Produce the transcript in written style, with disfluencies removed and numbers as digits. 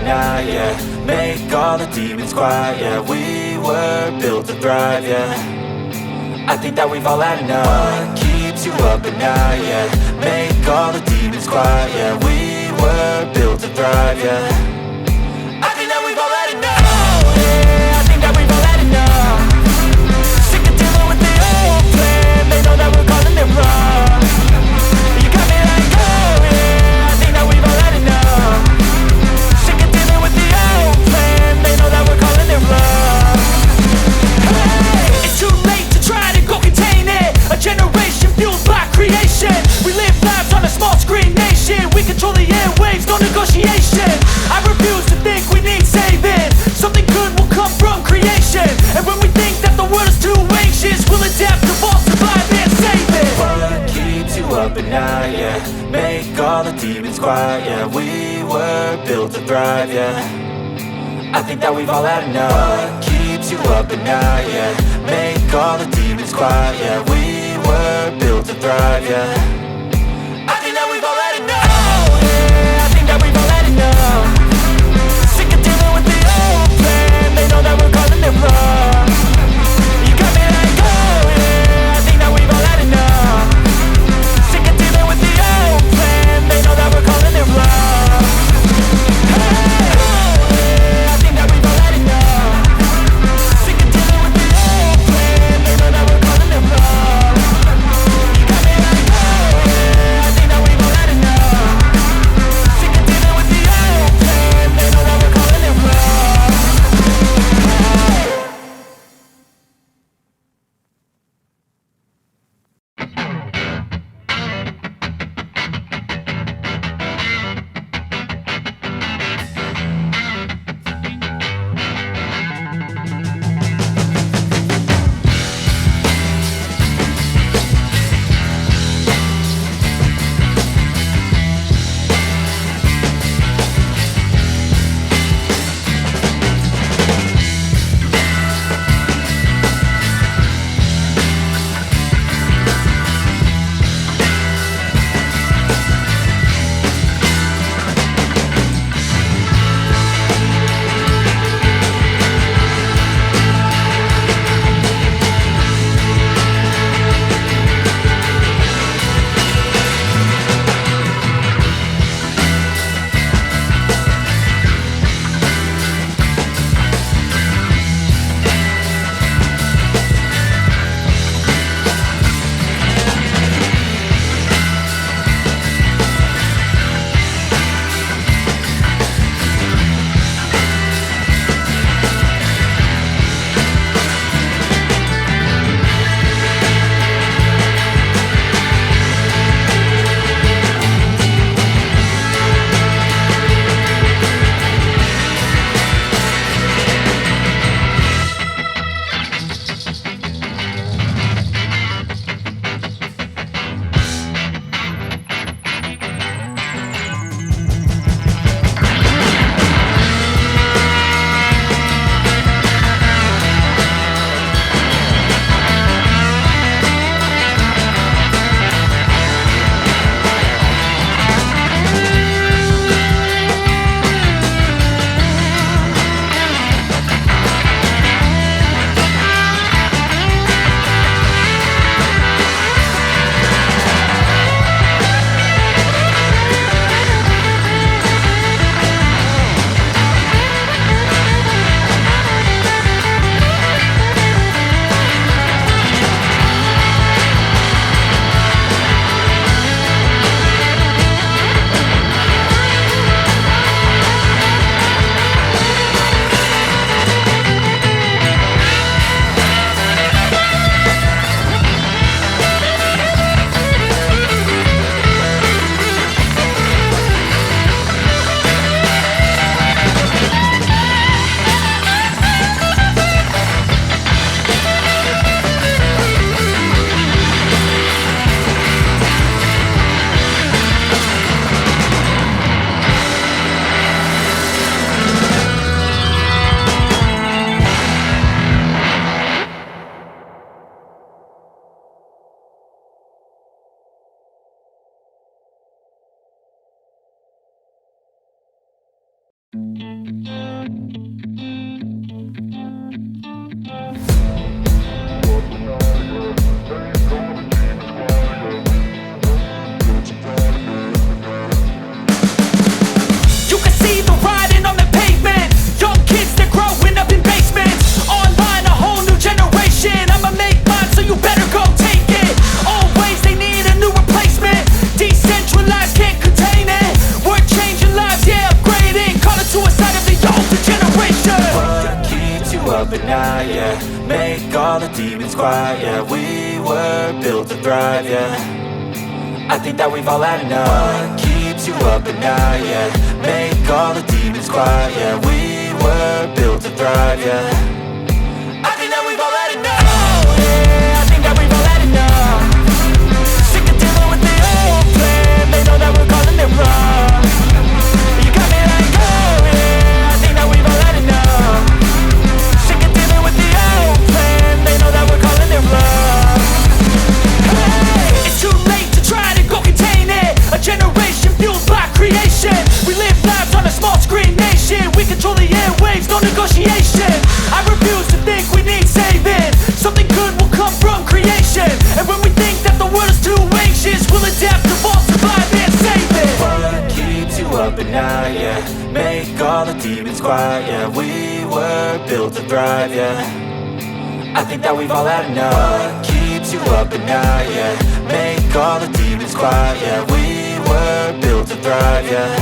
night, yeah. Make all the demons quiet, yeah. We were built to thrive, yeah. I think that we've all had enough. What keeps you up at night, yeah. Make all the demons quiet, yeah. We were built to thrive, yeah. I think that we've all had enough. Oh, yeah, I think that we've all had enough. Sick of dealing with the old plan. They know that we're calling it wrong. You got me like, oh yeah, I think that we've all had enough. Sick of dealing with the old plan. They know that we're calling it wrong. Hey, it's too late to try to go contain it. A generation fueled by creation. We live lives on a small screen nation. We control the airwaves, no negotiation. I refuse to think we need saving. Something good will come from creation. And when we think that the world is too anxious, we'll adapt, evolve, survive and save it. What keeps you up at night, yeah. Make all the demons quiet, yeah. We were built to thrive, yeah. I think that we've all had enough. What keeps you up at night, yeah. Make all the demons quiet, yeah. We were built to thrive, yeah. I think that we've all had enough. Oh yeah, I think that we've all had enough. Sick of dealing with the old plan. They know that we're calling it wrong. You got me like, oh yeah, I think that we've all had enough. Sick of dealing with the old plan. They know that we're calling it wrong. Hey, oh yeah, I think that we've all had enough. Sick of dealing with the old plan. They know that we're calling it wrong. You got me like, oh demons quiet, yeah. We were built to thrive, yeah. I think that we've all had enough. What keeps you up at night, yeah. Make all the demons quiet, yeah. We were built to thrive, yeah. I think that we've all had enough. Oh yeah, I think that we've all had enough. Sick of dealing with the old plan. They know that we're calling it wrong. You got me like, oh yeah, I think that we've all had enough. Sick of dealing with the old plan. They know that we're calling it wrong. Hey, it's too late to try to go contain it. A generation fueled by creation. We live lives on a small screen nation. We control the airwaves, no negotiation. I refuse to think we need saving. Something good will come from creation. And when we think that the world is too anxious, we'll adapt, evolve, survive and save it. What keeps you up at night, yeah. Make all the demons quiet, yeah. We were built to thrive, yeah. I think that we've all had enough. What keeps you up at night, yeah. Make all the demons quiet, yeah. We were built to thrive, yeah.